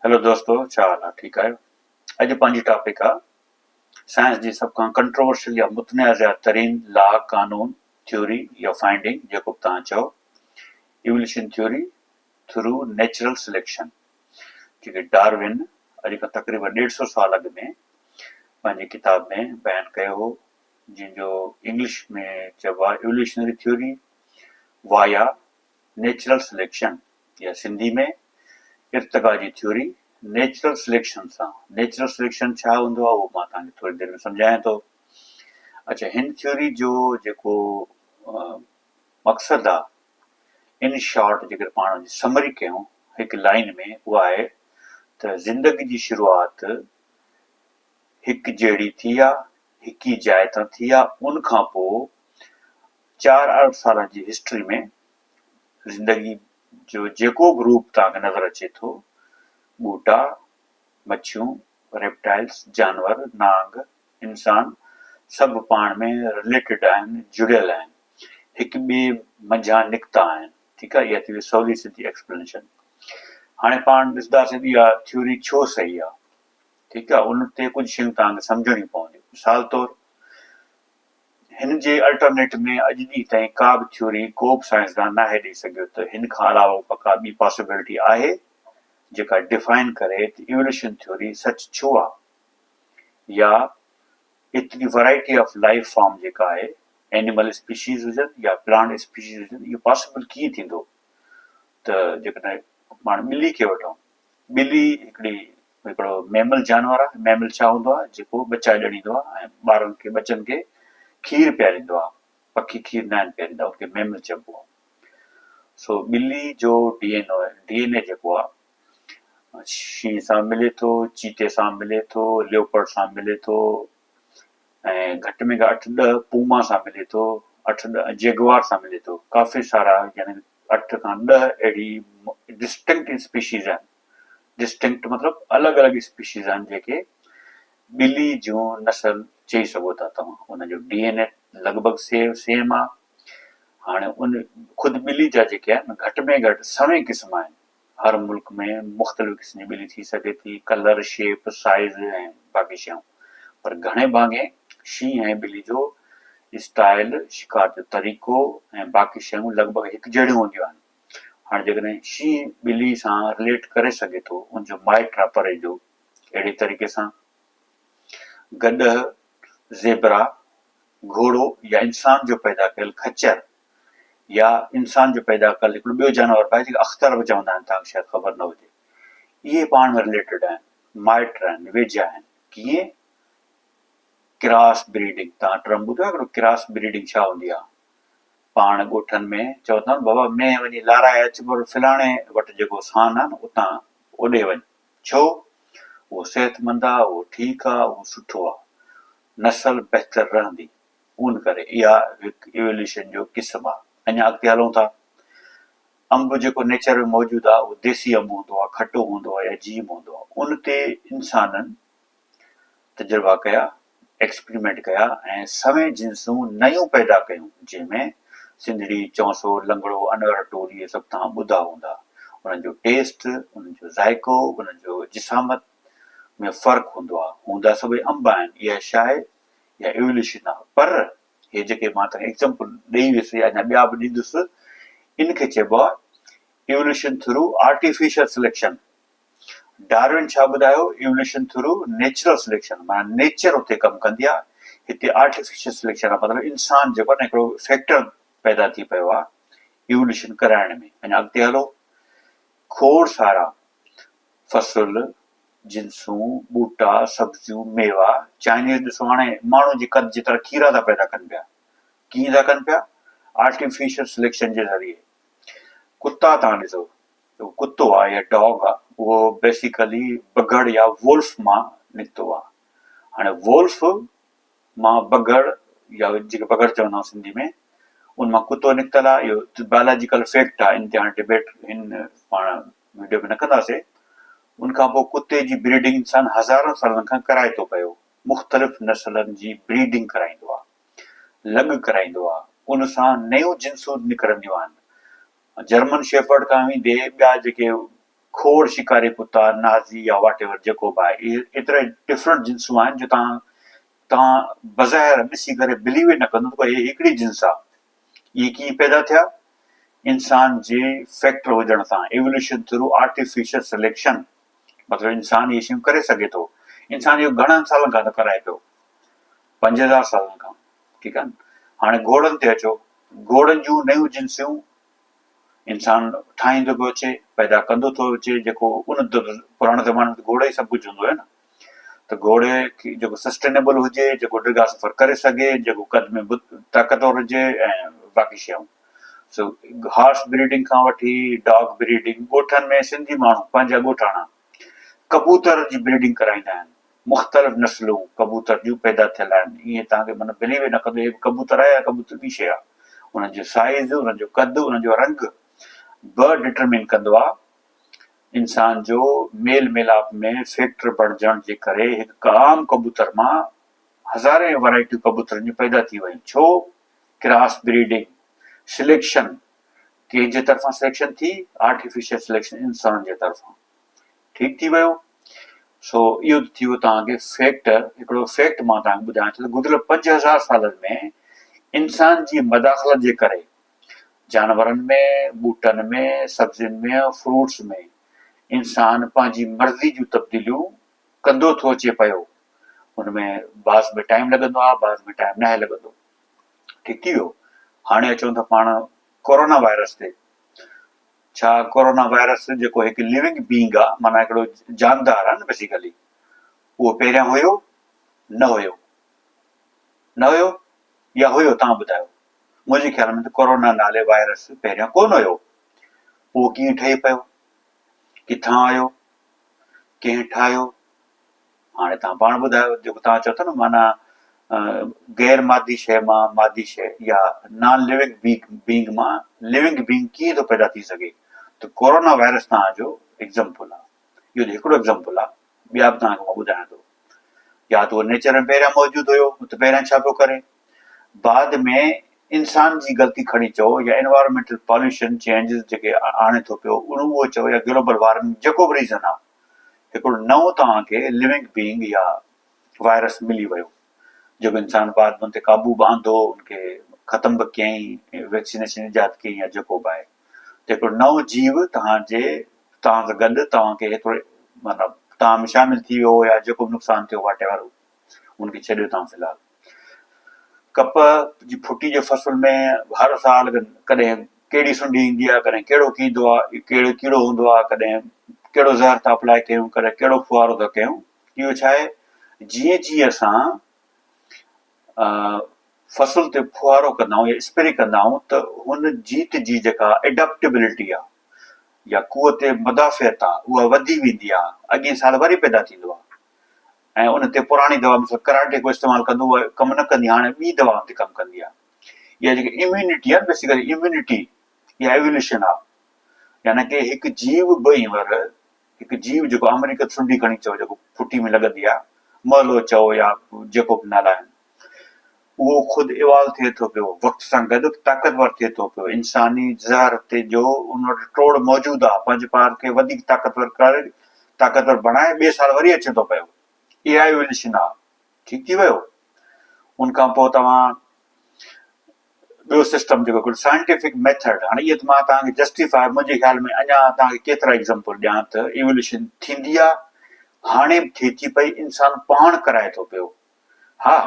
Hello दोस्तों, छा हाल आहे? ठीकु आहियो? अॼु पंहिंजी टॉपिक आहे साइंस जी सभ खां कंट्रोवर्शियल या मुतनाज़ा तरीन लॉ, कानून, थ्योरी या फाइंडिंग, जेको बि तव्हां चओ, evolution theory through natural selection, जेके डार्विन अॼु खां तक़रीबन 150 साल अॻु में पंहिंजी किताब में बयानु कयो हो, जंहिंजो इंग्लिश में चइबो आहे evolutionary theory via natural selection, या सिंधी में इर्तिक़ा जी थ्योरी नेचुरल सिलेक्शन सां। नेचुरल सिलेक्शन छा हूंदो आहे उहो मां तव्हांखे थोरी देरि में सम्झायां थो। अच्छा, हिन थ्योरी जो जेको मक़सदु आहे, इन शॉर्ट जेकर पाण समरी कयूं हिकु लाइन में, उहा आहे त ज़िंदगी जी शुरूआति हिकु जहिड़ी थी आहे, हिक ई जाइ तां थी आहे। उन खां पोइ 4 अरब सालनि जी हिस्ट्री में ज़िंदगी जो जेको बि रूप तव्हांखे नज़र अचे थो, ॿूटा, मच्छियूं, रेप्टाइल्स, जानवर, नांग, इंसान, सभु पाण में रिलेटेड आहिनि, जुड़ियल आहिनि, हिक ॿिए मंझां निकिता आहिनि। ठीकु आहे, इहा थी वई सवली सिधी एक्सप्लेनेशन। हाणे पाण ॾिसंदासीं इहा थ्योरी छो सही आहे। ठीकु आहे, उन ते कुझु शयूं तव्हांखे सम्झणियूं पवंदियूं। मिसाल तौरु, हिन जे अल्टरनेट में अॼु ॾींहं ताईं का बि थ्योरी को बि साइंसदान नाहे ॾेई सघियो त हिन खां अलावा का ॿी पॉसिबिलिटी आहे जेका डिफाइन करे त इवोल्यूशन थ्योरी सच छो आहे, या एतिरी वैरायटी ऑफ लाइफ फॉर्म जेका आहे, एनिमल स्पीशीज़ हुजनि या प्लांट स्पीशीज़ हुजनि, इहो पॉसिबल कीअं थींदो। त जेकॾहिं पाण ॿिली खे वठूं, ॿिली हिकिड़ो मैमल जानवर आहे। मैमल छा हूंदो आहे? जेको बच्चा ॼणींदो आहे ऐं ॿारनि खे, बचनि खे खीर पीआरींदो आहे। पखी खीर न आहिनि पीआरींदा, उनखे मैमल चइबो आहे। सो ॿिली जो डीएनए जेको आहे, शींहं सां मिले थो, चीते सां मिले थो, लियोपर्ड सां मिले थो, ऐं घटि में घटि 8-10 पूमा सां मिले थो, 8-10 जेगुआर सां मिले थो। काफ़ी सारा, यानी 8 खां 10 अहिड़ी डिस्टिंक्ट स्पीशीज़ आहिनि। डिस्टिंक्ट मतिलबु अलॻि अलॻि स्पीशीज़ आहिनि जेके ॿिली जूं नस्ल चई सघो था तव्हां। उनजो डीएनए लॻभॻि सेम आहे। हाणे उन ख़ुदि ॿिली जा जेके आहिनि घटि में घटि सवे क़िस्म आहिनि। हर मुल्क में मुख़्तलिफ़ क़िस्म जी ॿिली थी सघे थी, कलर, शेप, साइज़ ऐं बाक़ी शयूं। पर घणे भाङे शींहं ऐं ॿिली जो स्टाइल, शिकार जो तरीक़ो ऐं बाक़ी शयूं लॻभॻि हिकु जहिड़ियूं हूंदियूं आहिनि। हाणे जेकॾहिं शींहं ॿिली सां रिलेट करे सघे थो, उनजो माइट आहे परे जो, अहिड़े तरीक़े सां गॾह, ज़ेबरा, घोड़ो, या इंसान जो पैदा कयल खच्चर, या इंसान जो पैदा कयल हिकिड़ो ॿियो जानवर आहे जेके अख़्तर बि चवंदा आहिनि, तव्हांखे शायदि ख़बर न हुजे। इहे पाण में रिलेटेड आहिनि, माइट आहिनि, वेझा आहिनि। कीअं? Cross breeding. तव्हां टर्म ॿुधो आहे हिकिड़ो, क्रॉस ब्रीडिंग छा हूंदी आहे? पाण ॻोठनि में चवंदा आहिनि बाबा मैं वञी लाराए अच, पर फिलाणे वटि जेको स्थान आहे न, उतां ओॾे वञ। छो? उहो सेहतमंद आहे, उहो ठीकु आहे, उहो सुठो आहे, नस्ल बहितर रहंदी। उन करे इहा हिकु इवोल्यूशन जो क़िस्म आहे। अञा अॻिते हलूं था। अंब जेको नेचर में मौजूदु आहे, उहो देसी अंब हूंदो आहे, खटो हूंदो आहे या जीम हूंदो आहे। उन ते इंसाननि तजुर्बा कया, एक्सपेरिमेंट कया ऐं सवे जिन्सूं नयूं पैदा कयूं, जंहिंमें सिंधड़ी, चौसो, लंगड़ो, अनवर टोल, इहे सभु तव्हां ॿुधा हूंदा। उन्हनि जो टेस्ट, उन्हनि जो ज़ाइको, उन्हनि जो जिसामत में फ़र्क़ु हूंदो आहे। हूंदा सभई अंब आहिनि। इहा छा आहे? इहा इवोल्यूशन आहे। पर हे जेके मां तव्हांखे एग्ज़ाम्पल ॾेई वियुसि, अञा ॿिया बि ॾींदुसि, इनखे चइबो आहे evolution through artificial selection. Darwin छा ॿुधायो? इवोल्यूशन थ्रू नेचुरल सिलेक्शन, माना नेचर उते कमु कंदी आहे। हिते आर्टिफिशियल सिलेक्शन आहे, मतिलबु इंसान जेको आहे न, हिकिड़ो फैक्टर पैदा थी पियो आहे इवोल्यूशन कराइण में। अञा अॻिते हलो। खोड़ सारा फसल, जिन्सूं, ॿूटा, सब्जियूं, मेवा, चाइनीज़ ॾिसो, हाणे माण्हू जे कद जेतिरा खीरा था पैदा कनि पिया। कीअं था कनि पिया? आर्टिफिशियल सिलेक्शन जे ज़रिए। कुत्ता तव्हां ॾिसो, कुत्तो आहे या डॉग आहे, उहो बेसिकली बगड़ या वुल्फ मां निकितो आहे। हाणे वुल्फ मां बगड़, या जेके बगड़ चवंदा आहियूं सिंधी में, उन मां कुत्तो निकितल आहे। इहो बायोलॉजिकल फैक्ट आहे। इन ते हाणे डिबेट हिन पाण वीडियो में न कंदासीं। उनखां पोइ कुत्ते जी ब्रीडिंग इंसान हज़ारनि सालनि खां कराए थो पियो। मुख़्तलिफ़ नस्लनि जी ब्रीडिंग कराईंदो आहे, लॻ कराईंदो आहे। उन सां नयूं जिन्सूं निकिरंदियूं आहिनि। जर्मन शेफर्ड खां वेंदे ॿिया जेके खोड़ शिकारी कुत्ता नाज़ी या वाट एवर जेको बि आहे इहे एतिरा डिफरेंट जिन्सूं आहिनि जो तव्हां बज़ाहिर ॾिसी करे बिलीव ई न कंदो त इहे हिकिड़ी जिन्स आहे। इहे कीअं पैदा थिया? इंसान जे फैक्टर हुजण सां, एवोल्यूशन थ्रू आर्टिफिशियल सिलेक्शन। मतिलबु इंसान इहे शयूं करे सघे थो। इंसान इहो घणनि सालनि खां त कराए पियो, 5000 सालनि खां, ठीकु आहे न। हाणे घोड़नि ते अचो, घोड़नि जूं नयूं जिन्सियूं इंसान ठाहींदो पियो अचे, पैदा कंदो थो अचे, जेको उन पुराणे ज़माने में घोड़े ई सभु कुझु हूंदो आहे न। त घोड़े खे जेको सस्टेनेबल हुजे, जेको डिघा सफ़र करे सघे, जेको कद में ताक़तवर हुजे ऐं बाक़ी शयूं। सो हॉर्स ब्रीडिंग खां वठी डॉग ब्रीडिंग, ॻोठनि में सिंधी माण्हू पंहिंजा ॻोठाणा कबूतर जी ब्रीडिंग कराईंदा आहिनि। मुख़्तलिफ़ नस्लूं कबूतर जूं पैदा थियल आहिनि। ईअं तव्हांखे माना बिलीव ई न कंदो, कबूतर आहे या कबूतर ॿी शइ आहे। उन्हनि जो साइज़, उन्हनि जो कद, उन्हनि जो रंग बि डिटरमिन कंदो आहे इंसान जो मेल मिलाप में फैक्टर बणजण जे करे। हिकु आम कबूतर मां हज़ारे वैरायटियूं कबूतरनि जूं पैदा थी वयूं। छो? Cross breeding, selection. कंहिंजे तरफ़ां सिलेक्शन थी? आर्टिफिशियल सिलेक्शन, इंसान जे तरफ़ां। ठीकु थी वियो। सो इहो थी वियो तव्हांखे फैक्टर। हिकिड़ो फैक्ट मां तव्हांखे ॿुधायां थो त गुज़िरियल 5000 सालनि में इंसान जी मदाख़लत जे करे जानवरनि में, ॿूटनि में, सब्जियुनि में, फ्रूट्स में इंसान पंहिंजी मर्ज़ी जूं तब्दीलियूं कंदो थो अचे पियो। हुनमें बाज़ में टाइम लॻंदो आहे, बाज़ में टाइम न आहे लॻंदो। ठीकु थी वियो। हाणे अचूं था पाण कोरोना वायरस ते। छा कोरोना वायरस जेको हिकु लिविंग बीइंग आहे, माना हिकिड़ो जानदार आहे न बेसिकली, उहो पहिरियां हुयो न हुयो? न हुयो या हुयो? तव्हां ॿुधायो। मुंहिंजे ख़्याल में त कोरोना नाले वायरस पहिरियां कोन हुयो। उहो कीअं ठही पियो? किथां आयो? कंहिं ठाहियो? हाणे तव्हां पाण ॿुधायो। जेको तव्हां चओ था न, माना गैर मादी शइ मां मादी शइ या नॉन लिविंग बीइंग मां लिविंग बीइंग कीअं थो पैदा थी सघे? त कोरोना वायरस तव्हांजो एग्ज़ाम्पल आहे। इहो हिकिड़ो एग्ज़ाम्पल आहे। ॿिया बि तव्हांखे मां ॿुधायां थो। या त उहो नेचर में पहिरियां मौजूदु हुयो, त पहिरियां छा पियो करे? बाद में इंसान जी ग़लती खणी चओ या एनवायरमेंटल पॉल्यूशन चेंजिस जेके आणे थो पियो, उहो चओ या ग्लोबल वार्मिंग, जेको बि रीज़न आहे, हिकिड़ो नओं तव्हांखे लिविंग बीइंग या वायरस मिली वियो, जेको इंसान बाद में उन ते क़ाबू बि आंदो, उनखे ख़तम बि कयईं, वैक्सीनेशन इजाद कयईं या जेको बि आहे। त हिकिड़ो नओं जीव तव्हां सां गॾु तव्हांखे हिकिड़ो मतिलबु तव्हां में शामिल थी वियो, या जेको बि नुक़सानु थियो वाट एवर, उनखे छॾियो तव्हां फ़िलहाल। कप जी फुटी जे फसल में हर साल कॾहिं कहिड़ी सुंडी ईंदी आहे, कॾहिं कहिड़ो कींदो आहे, कहिड़ो कीड़ो हूंदो आहे, कॾहिं कहिड़ो ज़हर था अप्लाई कयूं, कॾहिं कहिड़ो फुहारो था कयूं। इहो छा आहे? जीअं जीअं असां फसल ते फुहारो कंदा आहियूं या स्प्रे कंदा आहियूं, त हुन जीत जी जेका एडेप्टेबिलिटी आहे या कुवत मदाफ़ियत आहे, उहा वधी वेंदी आहे। अॻे साल वरी पैदा थींदो आहे ऐं उन ते पुराणी दवा में कराटे को इस्तेमालु कंदो, उहा कमु न कंदी, हाणे ॿी दवा ते कमु कंदी आहे। इहा जेकी इम्यूनिटी आहे, बेसिकली इम्यूनिटी इहा एवोल्यूशन आहे। यानी कि हिकु जीव बि हींअर, हिकु जीव जेको अमेरिकन सुंडी खणी चओ, जेको फुटी में लॻंदी आहे, मलो चओ या जेको बि नाला आहिनि, उहो ख़ुदि इवॉल्व थिए थो पियो, वक़्त सां गॾु ताक़तवर थिए थो पियो। इंसानी ज़हर ते जो उन वटि टोड़ मौजूदु आहे, पंहिंजे पाण खे वधीक ताक़तवर करे, ताक़तवर बणाए, ॿिए साल वरी अचे थो पियो। इहा एवोल्यूशन आहे। ठीकु थी वियो। उनखां पोइ तव्हां ॿियो सिस्टम जेको साइंटिफिक मेथड, हाणे इहो त मां तव्हांखे जस्टिफाई, मुंहिंजे ख़्याल में अञा तव्हांखे केतिरा एग्ज़ाम्पल ॾियां त एवोल्यूशन थींदी आहे, हाणे बि थिए थी पई, इंसान पाण कराए थो पियो। हा,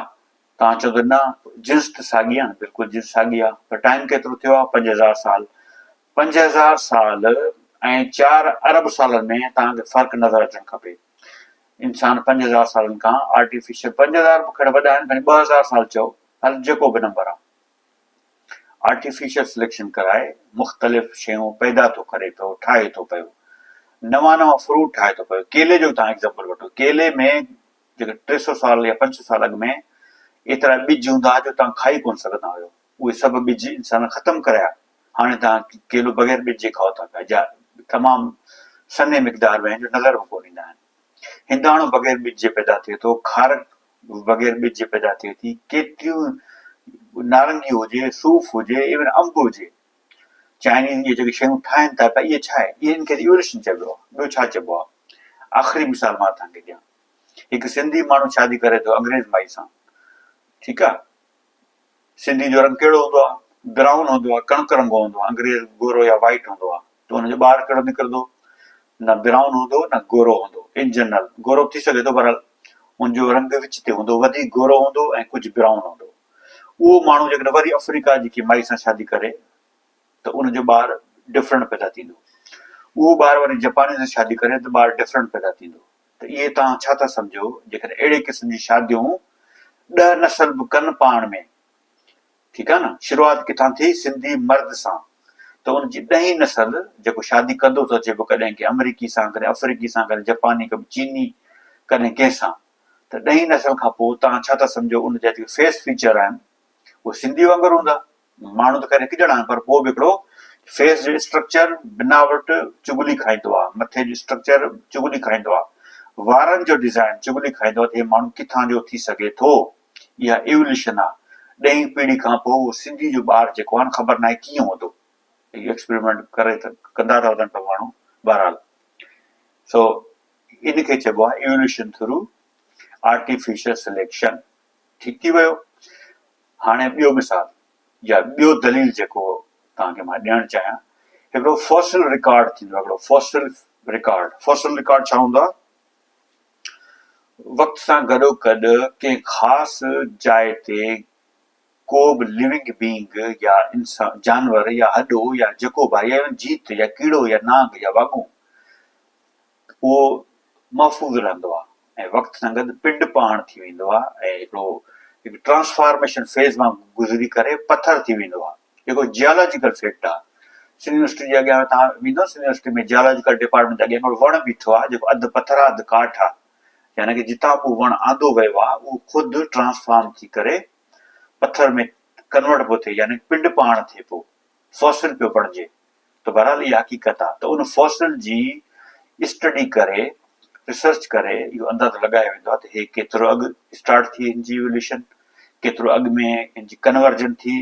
तव्हां चओ त न, जिन्स त साॻी आहे न, बिल्कुलु जिन्स साॻी आहे, पर टाइम केतिरो थियो आहे? 5000 साल। 5000 साल ऐं 4 अरब सालनि में तव्हांखे फ़र्क़ु नज़र अचणु खपे। इंसान 5000 सालनि खां आर्टिफिशियल, 5000 खैर वॾा आहिनि, खणी 2000 साल चओ, हल जेको बि नंबर आहे, आर्टिफिशियल सिलेक्शन कराए मुख़्तलिफ़ शयूं पैदा थो करे पियो, ठाहे थो पियो, नवां नवां फ्रूट ठाहे थो पियो। केले जो तव्हां एग्ज़ाम्पल वठो। केले में जेके 300 साल या 500 साल अॻु में एतिरा ॿिज हूंदा जो तव्हां खाई कोन सघंदा हुयो, उहे सभु ॿिज इंसान ख़तमु कराया। हाणे तव्हां केलो बग़ैर ॿिज जे खाओ था पिया, जा तमामु सन्हे मिक़दार में जो नज़र बि कोन ईंदा आहिनि। हिंदाणो बग़ैर ॿिज जे पैदा थिए थो, खारक बग़ैर ॿिज जे पैदा थिए थी, केतिरियूं नारंगी हुजे, सूफ़ हुजे, इवन अंब हुजे, चाइनीज़ इहे जेके शयूं ठाहिनि था पिया इहे छा आहे, इहे खे इवोल्यूशन चइबो आहे। ॿियो छा चइबो आहे? आख़िरी मिसाल मां तव्हांखे ॾियां, हिकु सिंधी माण्हू शादी करे थो अंग्रेज़ माई सां, ठीकु आहे। सिंधी जो रंग कहिड़ो हूंदो आहे? ब्राउन हूंदो आहे, कणिक रंग हूंदो आहे। अंग्रेज़ गोरो या वाइट हूंदो आहे, त हुनजो ॿार कहिड़ो निकिरंदो? न ब्राउन हूंदो न गोरो हूंदो। इन जनरल गोरो थी सघे थो, पर हुनजो रंग विच ते हूंदो, वधीक गोरो हूंदो ऐं कुझु ब्राउन हूंदो। उहो माण्हू जेकॾहिं वरी अफ्रीका जी माई सां शादी करे त उनजो ॿार डिफरेंट पैदा थींदो। उहो ॿार वरी जापानी सां शादी करे त ॿार डिफरेंट पैदा थींदो। त इहे तव्हां छा था सम्झो, जेकॾहिं अहिड़े क़िस्म जी शादियूं 10 नसल बि कनि पाण में, ठीकु आहे न। शुरूआत किथां थी? सिंधी मर्द सां, त उनजी 10 नसल जेको शादी कंदो थो अचे, कॾहिं के अमरीकी सां, कॾहिं अफ्रीकी सां, कॾहिं जापानी, कॾहिं चीनी, कॾहिं कंहिंसां, त 10 नसल खां पोइ तव्हां छा था सम्झो, उन जा जेके फेस फीचर आहिनि उहे सिंधी वांगुरु हूंदा। माण्हू त ख़ैर हिकु ॼणा आहिनि, पर पोइ बि हिकिड़ो फेस जो स्ट्रक्चर बनावट चुगली खाईंदो आहे, मथे जो स्ट्रक्चर चुगली खाईंदो आहे, वारनि जो डिज़ाइन चुगली खाईंदो आहे। त हे माण्हू किथां जो थी सघे थो? इहा इवोल्यूशन आहे। 10हीं पीढ़ी खां पोइ उहो सिंधी जो ॿारु जेको आहे न, ख़बर न आहे कीअं हूंदो। एक्सपेरिमेंट करे कंदा था वञनि पिया माण्हू, बहरहाल। सो इनखे चइबो आहे इवोल्यूशन थ्रू आर्टिफिशियल सिलेक्शन। ठीकु थी वियो। हाणे ॿियो मिसाल या ॿियो दलील जेको तव्हांखे मां ॾियणु चाहियां, हिकिड़ो फॉसिल रिकॉर्ड थींदो आहे। हिकिड़ो फॉसिल रिकॉर्ड, फॉसिल रिकॉर्ड छा हूंदो आहे? वक़्त सां गॾोगॾु कंहिं ख़ासि जाइ ते को बि लिविंग बींग या इंसान, जानवर या हॾो या जेको बि या जीत या कीड़ो या नांग या वाॻू, उहो महफ़ूज़ रहंदो आहे ऐं वक़्त सां गॾु पिंड पाण थी वेंदो आहे ऐं हिकिड़ो ट्रांसफॉर्मेशन फेज़ मां गुज़री करे पथर थी वेंदो आहे। जेको जियोलॉजिकल फैक्ट आहे। सिंधी यूनिवर्सिटी जे अॻियां तव्हां वेंदो, सिंधी यूनिवर्सिटी में जियोलॉजिकल डिपार्टमेंट जे अॻियां हिकिड़ो वण बीठो आहे जेको अधु पथर आहे अधु काठ आहे। यानी कि जितां पोइ वण आंदो वियो आहे उहो ख़ुदि ट्रांसफॉर्म थी करे पथर में कन्वर्ट पियो थिए, यानी पिंड पाण थिए पोइ, फॉसिल पियो बणिजे। त बहरहाल इहा हक़ीक़त आहे। त उन फॉसिल जी स्टडी करे, रिसर्च करे इहो अंदाज़ो लॻायो वेंदो आहे त हे केतिरो अॻु स्टार्ट थी हिन जी इवोल्यूशन, केतिरो अॻु में हिन जी कन्वर्जन थी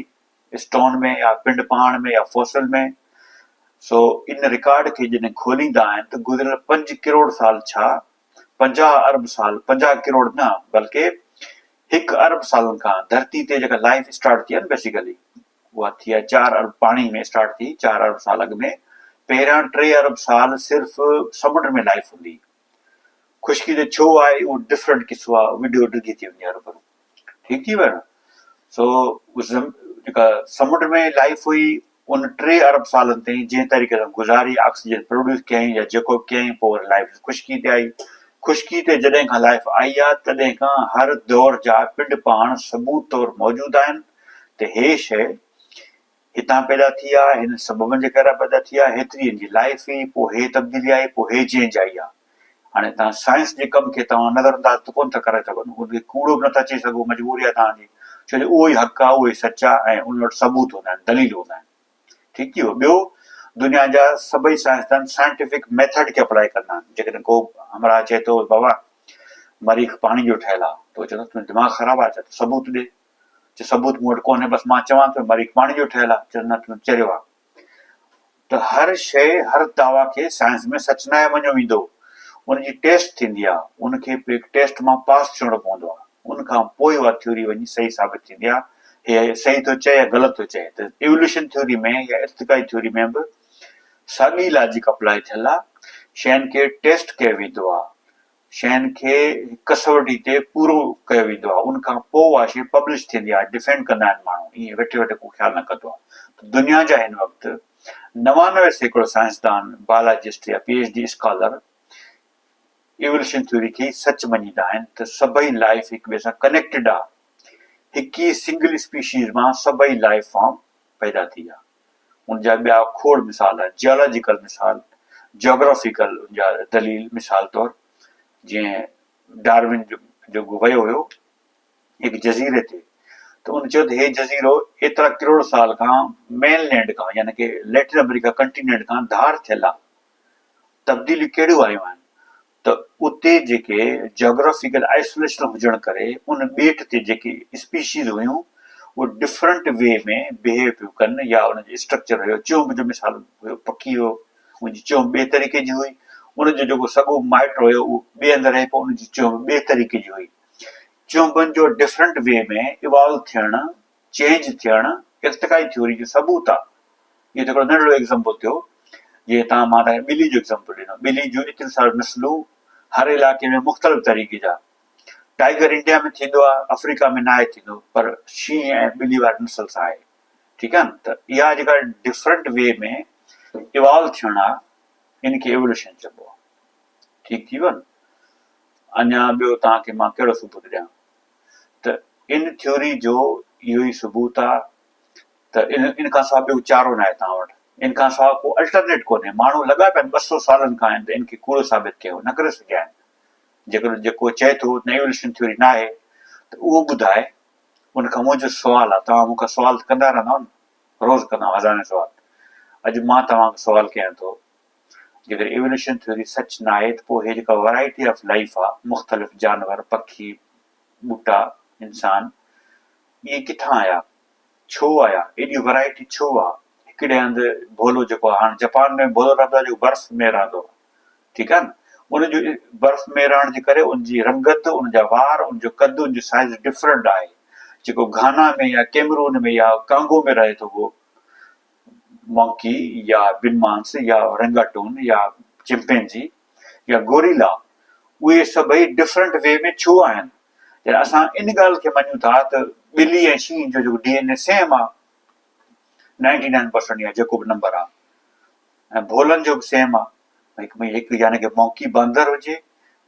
स्टोन में या पिंड पाण में या फॉसिल में। सो इन रिकॉर्ड खे जॾहिं खोलींदा आहिनि त गुज़िरियल 5 करोड़ साल छा 50 अरब साल, 50 करोड़ न बल्कि 1 अरब सालनि खां धरती ते जेका लाइफ स्टार्ट थी आहे न, बेसिकली उहा थी आहे 4 अरब पाणी में स्टार्ट थी 4 अरब साल अॻु में। पहिरियां 3 अरब साल सिर्फ़ु समुंड में लाइफ हूंदी। खुश्की ते छो आहे उहो डिफरेंट किस्सो आहे, वीडियो डिघी थी वञे हर भरू। ठीकु थी वियो न। सो जेका समुंड में लाइफ हुई उन 3 अरब सालनि ताईं जंहिं तरीक़े सां गुज़ारी, ऑक्सीजन प्रोड्यूस कयईं या जेको कयईं, पोइ लाइफ खुश्की ते आई। खुश्की ते जॾहिं खां लाइफ आई आहे तॾहिं खां हर दौर जा पिंड पाण सबूत तौरु मौजूदु आहिनि त हे शइ हितां पैदा थी आहे, हिन सबबनि जे करे पैदा थी आहे, हेतिरी हिन जी लाइफ हुई, पोइ हे तब्दीली आई, पोइ हे चेंज आई आहे। हाणे तव्हां साइंस जे कम खे तव्हां नज़रअंदाज त कोन था करे सघो, उनखे कूड़ो बि नथा चई सघो, मजबूरी आहे तव्हांजी, छो जो उहो ई हक़ आहे, उहो ई सच आहे ऐं उन वटि सबूत हूंदा आहिनि, दलील हूंदा आहिनि। ठीकु थी वियो। ॿियो, दुनिया जा सभई साइंसदान साइंटिफिक मेथड खे अप्लाई कंदा आहिनि। जेकॾहिं को हमरा चए थो बाबा मरीख़ पाणी जो ठहियलु आहे, त चवंदो तुंहिंजो दिमाग़ ख़राबु आहे, त सबूत ॾे। सबूत मूं वटि कोन्हे, बसि मां चवां थो मरीख़ पाणी जो ठहियलु आहे, चवंदा तुंहिंजो चरियो आहे। त हर शइ, हर दावा खे साइंस में सच न मञियो वेंदो, उनजी टेस्ट थींदी आहे, उनखे टेस्ट मां पास थियणो पवंदो आहे, उनखां पोइ उहा थ्योरी वञी सही साबित थींदी आहे, हे सही थो चए या ग़लति थो चए। त इवोल्यूशन थ्योरी में या इर्तिक़ाई थ्योरी में बि साॻी लॉजिक अप्लाई थियल आहे। शयुनि खे टेस्ट कयो वेंदो आहे, शयुनि खे कसवटी ते पूरो कयो वेंदो आहे, उनखां पोइ उहा शइ पब्लिश थींदी आहे, डिफेंड कंदा आहिनि माण्हू, ईअं वेठे वेठे को ख़्यालु न कंदो आहे। दुनिया जा हिन वक़्तु 99% साइंसदान, बायोलॉजिस्ट या PhD स्कॉलर इवोल्यूशन थ्योरी खे सच मञींदा आहिनि त सभई लाइफ हिक ॿिए सां कनेक्टेड आहे। हिक ई सिंगल स्पीशीज़ मां सभई लाइफ फॉर्म पैदा थी आहे। उनजा ॿिया खोड़ मिसाल आहिनि, जियोलॉजिकल मिसाल, जियोग्राफिकल जा दलील, मिसाल तौरु जीअं डार्विन जो वियो हुयो हिकु जज़ीरे ते, त उन चयो त हे जज़ीरो एतिरा करोड़ साल खां मेनलैंड खां, यानी कि लैटिन अमेरिका कंटिनेंट खां धार थियल आहे। तब्दीली कहिड़ियूं आयूं आहिनि त उते जेके जियोग्राफिकल आइसोलेशन हुजण करे उन ॿेट ते जेके स्पीशीज़ हुयूं उहो डिफरेंट वे में बिहेव पियूं कनि या उनजो स्ट्रक्चर हुयो। चुंब जो मिसाल हुयो, पखी हुयो, उनजी चुंब ॿिए तरीक़े जी हुई, उनजो जेको सॻो माइट हुयो उहो ॿिए हंधि रहे पियो, उनजी चुंब ॿिए तरीक़े जी हुई। चुंबनि जो डिफरेंट वे में इवॉल्व थियणु, चेंज थियणु इर्तिक़ाई थ्योरी जो सबूत आहे। इहो हिकिड़ो नंढड़ो एग्ज़ाम्पल थियो, जीअं तव्हां मां तव्हांखे ॿिली जो एग्ज़ाम्पल ॾिनो। ॿिली जूं एतिरियूं सारियूं नस्लूं, हर इलाइक़े में मुख़्तलिफ़ तरीक़े जा। टाइगर इंडिया में थींदो आहे, अफ्रीका में न आहे थींदो, पर शींहं ऐं ॿिली वारी नस्ल सां आहे। ठीकु आहे न? त इहा जेका डिफरेंट वे में इवॉल्व थियणु आहे, इनखे एवोल्यूशन चइबो आहे। ठीकु थी वियो न? अञा ॿियो तव्हांखे मां कहिड़ो सबूत ॾियां? त इन थ्योरी जो इहो ई सबूत आहे त इन खां सवाइ ॿियो चारो न आहे तव्हां वटि। इन खां सवाइ को अल्टरनेट कोन्हे। माण्हू लॻा पिया आहिनि 200 सालनि खां आहिनि त इनखे कूड़ो साबित कयो, न करे सघिया आहिनि। जेको चए थो त एवोल्यूशन थ्योरी न आहे, त उहो ॿुधाए। उनखां मुंहिंजो सुवालु आहे, तव्हां मूंखां सुवाल कंदा रहंदा आहियो न, रोज़ कंदा आहियो हज़ारे सुवाल। अॼु मां तव्हांखे सुवाल कयां थो, जेकर एवोल्यूशन थ्योरी सच न आहे त पोइ हे जेका वैरायटी ऑफ लाइफ आहे, मुख़्तलिफ़ जानवर, पखी, ॿूटा, इंसान, इहे किथां आया, छो आया, एॾी वैरायटी छो आहे? हिकिड़े हंधि भोलो जेको आहे, हाणे जापान में भोलो रहंदो आहे, जेको बर्फ़ में रहंदो आहे। ठीकु आहे न? उनजो बर्फ़ में रहण जे करे उनजी रंगत, उनजा वार, उनजो कद, उनजो साइज़ डिफरेंट आहे। जेको घाना में या कैमरून में या कांगो में रहे थो, उहो मंकी या बिनमांस या रंगाटून या चिंपैंजी या गोरिला, उहे सभई डिफरेंट वे में छो आहिनि? असां इन ॻाल्हि खे मञूं था त ॿिली ऐं शींहं जो जेको DNA सेम आहे, 99% या जेको बि नंबर आहे, ऐं भोलनि जो बि सेम आहे। हिकु यानी कि मंकी बंदर हुजे,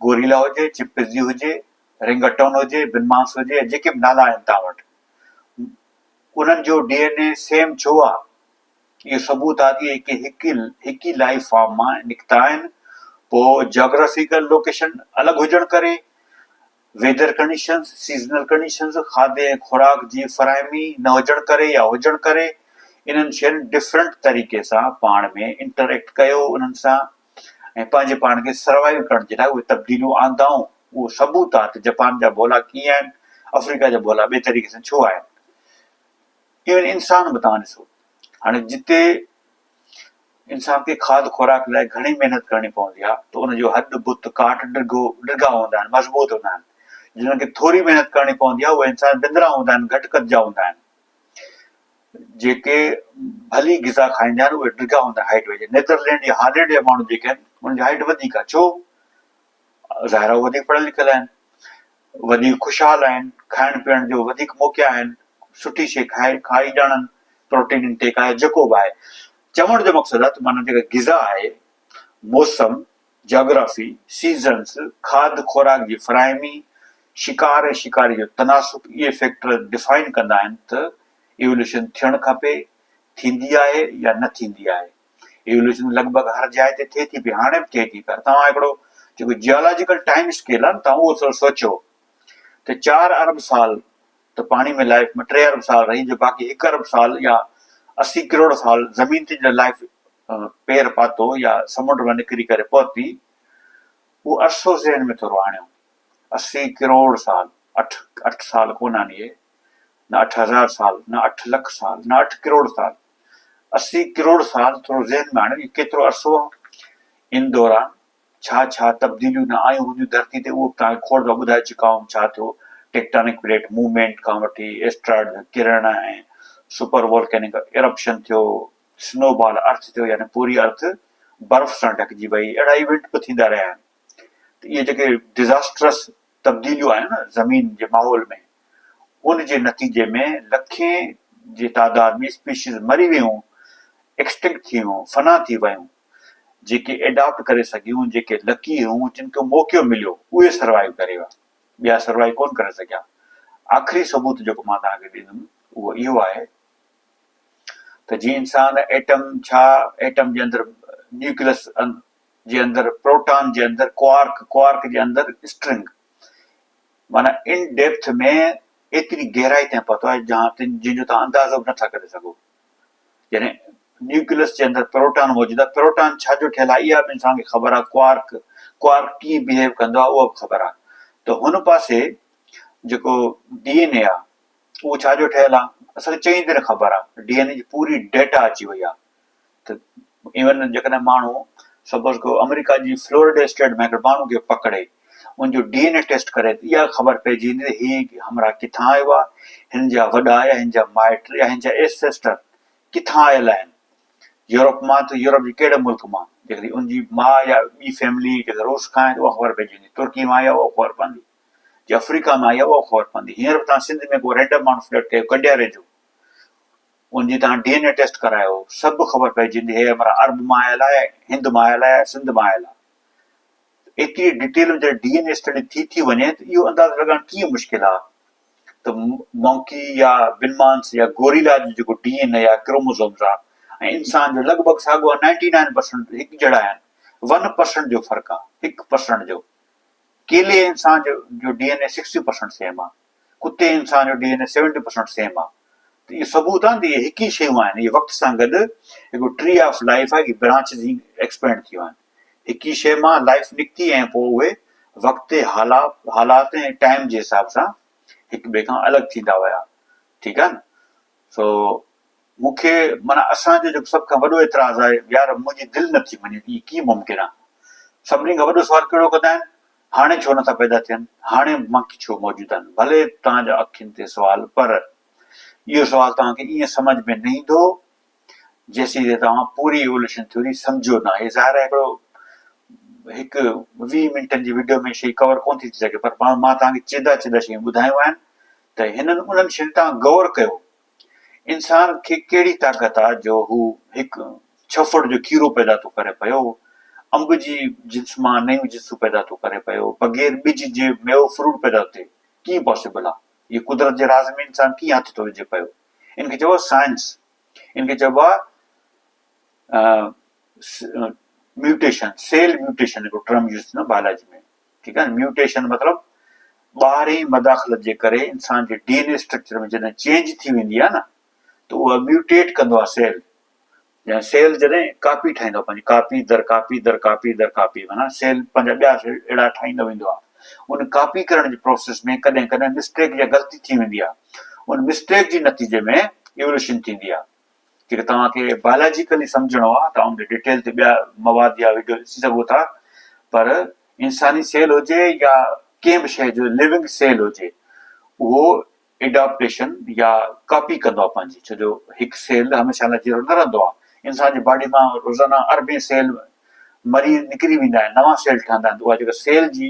गोरिला हुजे, चिंपैंजी हुजे, रेंगटन हुजे, बिनमांस हुजे, जेके बि नाला आहिनि तव्हां वटि, उन्हनि जो DNA सेम छो आहे? इहो सबूत आहे कि हिकु ई लाइफ फॉर्म मां निकिता आहिनि। पोइ जोग्राफिकल लोकेशन अलॻि हुजण करे, वेदर कंडीशंस, सीज़नल कंडीशंस, खाधे ऐं खुराक जी फराहमी न हुजण करे या हुजण करे, इन्हनि शयुनि डिफरेंट तरीक़े सां पाण में इंटरेक्ट कयो उन्हनि सां, ऐं पंहिंजे पाण खे सर्वाइव करण जे लाइ उहे तब्दीलियूं आंदाऊं। उहो सबूत आहे त जापान जा भोला कीअं आहिनि, अफ्रीका जा भोला ॿिए तरीक़े सां छो आहिनि। इवन इंसान बि तव्हां ॾिसो, हाणे जिते इंसान खे खाध खुराक लाइ घणी महिनत करणी पवंदी आहे, त उनजो हॾ बुत काट डिघा हूंदा आहिनि, मज़बूत हूंदा आहिनि। जिन्हनि खे थोरी महिनत करणी पवंदी आहे, उहे इंसान बिंदरा हूंदा आहिनि, घटि कद जा हूंदा आहिनि। जेके भली ग़िज़ा खाईंदा आहिनि, उहे डिघा हूंदा आहिनि हाइट वेजे। नीदरलैंड या हॉलैंड जा माण्हू जेके आहिनि, उन्हनि जी हाइट वधीक आहे। छो? ज़ाहिर आहे वधीक पढ़ियल लिखियल आहिनि, वधीक ख़ुशहाल आहिनि, खाइण पीअण जो वधीक मौक़िया आहिनि, सुठी शइ खाई ॼाणनि, प्रोटीन इंटेक आहे, जेको बि आहे। चवण जो मक़सदु आहे त माना जेका ग़िज़ा आहे, मौसम, जोग्राफी, सीज़न्स, खाध खुराक जी फराहमी, शिकार ऐं शिकारी जो तनासुब, इहे फैक्टर डिफाइन कंदा आहिनि त इवोल्यूशन थियणु खपे, थींदी आहे या न थींदी आहे। इवोल्यूशन लॻभॻि हर जाइ ते थिए थी पई, हाणे बि थिए थी। पर तव्हां हिकिड़ो जेको जियोलॉजिकल टाइम स्केल आहे न, तव्हां उहो सोचो त 4 अरब साल त पाणी में लाइफ में 3 अरब साल रही, जो बाक़ी 1 अरब साल या 80 करोड़ साल ज़मीन ते जो लाइफ पेर पातो या समुंड में निकिरी करे पहुती, उहो अरसो ज़हन में थोरो आणियो। 80 करोड़ साल, 8 साल कोन आहिनि इहे, न 8,000 साल, न 8 लख साल, न 8 करोड़ साल, 80 करोड़ साल थोरो ज़हन में आणियो। केतिरो अरसो आहे? इन दौरान छा तब्दीलियूं न आयूं हूंदियूं धरती ते, उहो तव्हांखे खोड़ दफ़ा ॿुधाए चुका आहियूं। छा थियो? टेक्टोनिक प्लेट मूवमेंट खां वठी एस्ट्रॉइड जो किरण ऐं सुपर वोल्केनिक इरप्शन थियो, स्नोबॉल अर्थ थियो, यानी पूरी अर्थ बर्फ़ सां ढकिजी वई। अहिड़ा इवेंट बि थींदा रहिया आहिनि। त इहे जेके डिज़ास्ट्रस तब्दीलियूं आहिनि न ज़मीन जे माहौल में, उन जे नतीजे में लखें जी तादाद में स्पीशीज़ मरी वियूं, एक्सटिंक्ट थी वियूं, फना थी वियूं। जेके एडॉप्ट करे सघियूं, जेके लकी हुयूं, जिन खे मौक़ो मिलियो, उहे सर्वाइव करे विया, ॿिया सर्वाइव कोन करे सघिया। आख़िरी सबूत जेको मां तव्हांखे ॾींदुमि उहो इहो आहे त जीअं इंसान एटम एटम जे अंदरि न्यूक्लियस जे अंदरि, प्रोटॉन जे अंदरि क्वार्क जे अंदरि स्ट्रिंग, माना इन डेप्थ में एतिरी गहराई ताईं पहुतो आहे जंहिंजो तव्हां अंदाज़ो बि नथा करे सघो। यानी न्यूक्लियस जे अंदरि प्रोटॉन मौजूदु आहे। प्रोटॉन छाजो ठहियल आहे, इहा बि इंसान खे ख़बर आहे। क्वार्क कीअं बिहेव कंदो आहे, उहा बि ख़बर आहे। त हुन पासे जेको DNA आहे, उहो छाजो ठहियल आहे, असांखे चङी तरह ख़बर आहे, DNA जी पूरी डेटा अची वई आहे। त इवन जेकॾहिं माण्हू सपोज़ को अमेरिका जी फ्लोरिडा स्टेट में हिकिड़े माण्हू खे पकड़े, उनजो DNA टेस्ट करे त इहा ख़बर पइजी वेंदी त हीउ हमरा किथां आयो आहे, हिन जा वॾा या हिन जा माइट या हिन जा एसेस्टर किथां आयल आहिनि, यूरोप मां त यूरोप जे कहिड़े मुल्क मां, जेकॾहिं उनजी माउ या ॿी फैमिली जेके रूस खां आहे उहा ख़बर पइजी वेंदी, तुर्की मां आई आहे उहा ख़बर पवंदी, जे अफ्रीका में आई आहे उहा ख़बर पवंदी। हींअर बि तव्हां सिंध में को रेंडम माण्हू सिलेक्ट कयो कंडियारे जो, उनजी तव्हां DNA टेस्ट करायो, सभु ख़बर पइजी वेंदी, हे हमारा अरब मां आयल आहे, हिंद मां आयल आहे, सिंध मां आयल आहे। एतिरी डिटेल में जॾहिं DNA स्टडी थी वञे त इहो अंदाज़ो लॻाइण कीअं मुश्किल आहे त मंकी या बिनमांस या गोरिला जो जेको DNA या क्रोमोसोम्स आहे ऐं इंसान जो लॻभॻि साॻियो आहे, 99% हिकु जहिड़ा आहिनि, 1% जो फ़र्क़ु आहे, 1% जो। केले इंसान जो DNA 60% सेम आहे, कुते इंसान जो DNA 70% सेम आहे। त इहो सबूत आहे त इहे हिकु ई शयूं आहिनि, इहे वक़्त सां गॾु हिकु ट्री ऑफ लाइफ आहे, इहे ब्रांचिस एक्सपेंड थियूं आहिनि, हिकु ई शइ मां लाइफ निकिती ऐं पोइ उहे वक़्त हालात ऐं टाइम जे हिसाब सां हिक ॿिए खां अलॻि थींदा विया। ठीकु आहे न। सो मूंखे माना असांजो जेको सभ खां वॾो एतिराज़ु आहे, यार मुंहिंजी दिलि नथी मञे इहो कीअं मुमकिन आहे। सभिनी खां वॾो सुवाल कहिड़ो कंदा आहिनि, हाणे छो नथा पैदा थियनि, हाणे मंकी छो मौजूदु आहिनि। भले तव्हांजा अखियुनि ते सुवाल, पर इहो सुवाल तव्हांखे ईअं सम्झ में न ईंदो जेसीं तव्हां पूरी इवोल्यूशन थ्योरी सम्झो न। हे ज़ाहिर आहे हिकिड़ो हिकु 20 मिंटनि जी वीडियो में शइ कवर कोन थी सघे, पर मां तव्हांखे चिदा शयूं ॿुधायूं आहिनि त हिननि उन्हनि शयुनि तव्हां गौर कयो। इंसान खे कहिड़ी ताक़त आहे जो हू हिकु 6 फुट जो खीरो पैदा थो करे पियो, अंब जी जिन्स मां नयूं जिन्सूं पैदा थो करे पियो, बग़ैर ॿिज जे मेवो फ्रूट पैदा थिए, कीअं पॉसिबल आहे? इहे कुदरत जे राज़ में इंसान कीअं हथ थो विझे पियो। इनखे चइबो आहे साइंस, इनखे चइबो आहे म्यूटेशन, सेल म्यूटेशन हिकिड़ो टर्म यूज़ थींदो आहे बायोलॉजी में। ठीकु आहे। म्यूटेशन मतिलबु ॿाहिरीं मदाख़लत जे करे इंसान जे DNA स्ट्रक्चर में जॾहिं चेंज थी वेंदी आहे न, त उहा म्यूटेट कंदो आहे सेल। या सेल जॾहिं कापी ठाहींदो आहे, पंहिंजी कापी दर कापी दर कापी दर कापी, माना सेल पंहिंजा ॿिया सेल अहिड़ा ठाहींदो वेंदो आहे। उन कापी करण जे प्रोसेस में कॾहिं कॾहिं मिस्टेक या ग़लती थी वेंदी आहे, उन मिस्टेक जे नतीजे में इवोल्यूशन थींदी आहे। जेके तव्हांखे बायोलॉजिकली सम्झणो आहे तव्हां उन डिटेल ते ॿिया मवाद या वीडियो ॾिसी सघो था, पर इंसानी सेल हुजे या कंहिं बि शइ जो लिविंग सेल हुजे, उहो एडॉप्टेशन या कॉपी कंदो आहे पंहिंजी, छो जो हिकु सेल हमेशह लाइ जहिड़ो न रहंदो आहे। इंसान जी बॉडी मां रोज़ाना अरबें सेल मरी निकिरी वेंदा आहिनि, नवां सेल ठहंदा आहिनि। उहा जेका सेल जी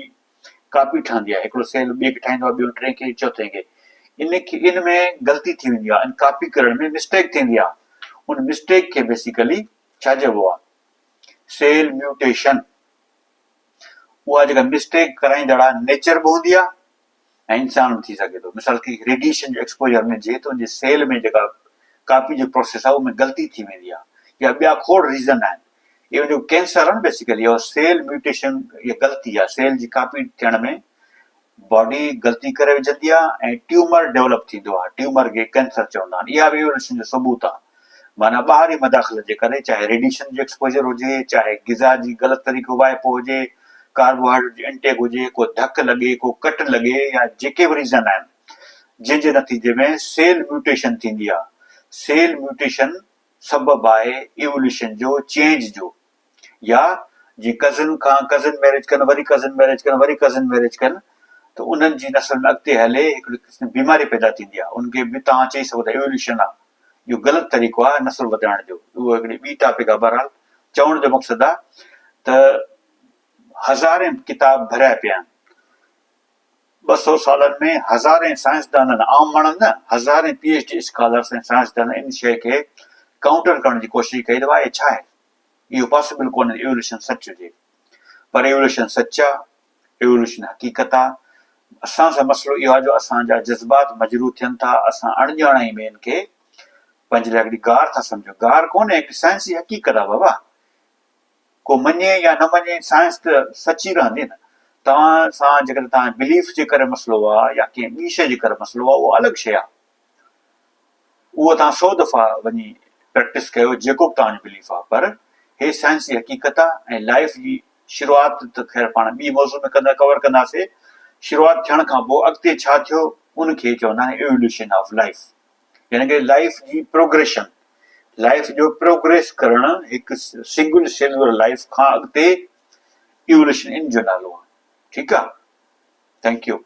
कॉपी ठहंदी आहे, हिकिड़ो सेल ॿिए खे ठाहींदो आहे, ॿियो टे खे, चौथे खे, इन में ग़लती थी वेंदी आहे, इन कॉपी करण में मिस्टेक थींदी आहे। उन मिस्टेक खे बेसिकली छा चइबो आहे, सेल म्यूटेशन। उहा जेका मिस्टेक कराईंदड़ आहे, नेचर बि हूंदी आहे ऐं इंसान बि थी सघे थो। मिसाल के रेडिएशन जो एक्सपोजर मिलिजे त उनजे सेल में जेका कॉपी जो प्रोसेस आहे, उन में ग़लती थी वेंदी आहे, या ॿिया खोड़ रीज़न आहिनि। इहो जो कैंसर आहे न, बेसिकली इहो सेल म्यूटेशन, इहा ग़लती आहे, सेल जी कॉपी थियण में बॉडी ग़लती करे विझंदी आहे ऐं ट्यूमर डेवलप थींदो आहे, ट्यूमर खे कैंसर चवंदा आहिनि। इहा बि इवोल्यूशन जो सबूत आहे। माना ॿाहिरी मदाख़लत जे करे, चाहे रेडिएशन जो एक्सपोजर हुजे, चाहे ग़िज़ा जी ग़लति तरीक़ो वाइपो हुजे, कार्बोहाइड्रेट जो इंटेक हुजे, को धकु लॻे, को कट लॻे, या जेके बि रीज़न आहिनि, जंहिंजे नतीजे में सेल म्यूटेशन थींदी आहे। सेल म्यूटेशन सबबु आहे इवोल्यूशन जो, चेंज जो। या जीअं कज़िन खां कज़िन मैरिज कनि, वरी कज़िन मैरिज कनि, वरी कज़िन मैरिज कनि, त उन्हनि जी नस्ल में अॻिते हले हिकिड़ी क़िस्म बीमारी पैदा थींदी आहे। उनखे बि तव्हां चई सघो था इवोल्यूशन आहे। इहो ग़लति तरीक़ो आहे नस्ल वधाइण जो। उहो हिकिड़ी ॿी टॉपिक आहे। बहरहाल चवण जो मक़सदु आहे त हज़ारे किताब भरिया पिया आहिनि, 200 सालनि में हज़ारे साइंसदाननि, आम माण्हुनि न, हज़ारे PhD स्कॉलर्स ऐं साइंसदान इन शइ खे काउंटर करण जी कोशिशि कई त आहे छा आहे, इहो पॉसिबल कोन्हे इवोल्यूशन सच हुजे। पर इवोल्यूशन सच आहे, इवोल्यूशन हक़ीक़त आहे। असां सां मसइलो इहो आहे जो असांजा जज़्बात मजरू थियनि था, असां अणॼाणाई में इनखे पंहिंजे लाइ हिकिड़ी गार था सम्झो। गार कोन्हे, हिकिड़ी साइंसी हक़ीक़त आहे बाबा। को मञे या न मञे, साइंस त सची रहंदी न। तव्हां सां जेकॾहिं तव्हां बिलीफ जे करे मसइलो आहे या कंहिं ॿी शइ जे करे मसइलो आहे, उहो अलॻि शइ आहे। उहो तव्हां 100 दफ़ा वञी प्रैक्टिस कयो, जेको बि तव्हांजो बिलीफ आहे। पर हे साइंसी हक़ीक़त आहे। ऐं लाइफ जी शुरूआति त ख़ैर पाण ॿी मौज़ू में कवर कंदासीं। शुरूआति थियण खां पोइ अॻिते छा थियो, उनखे चवंदा आहिनि एवोल्यूशन ऑफ लाइफ, यानी कि लाइफ जी प्रोग्रेशन, लाइफ जो प्रोग्रेस करणु हिकु सिंगल सेलुलर लाइफ खां अॻिते इवोल्यूशन इन जो नालो आहे। ठीकु आहे, थैंक यू।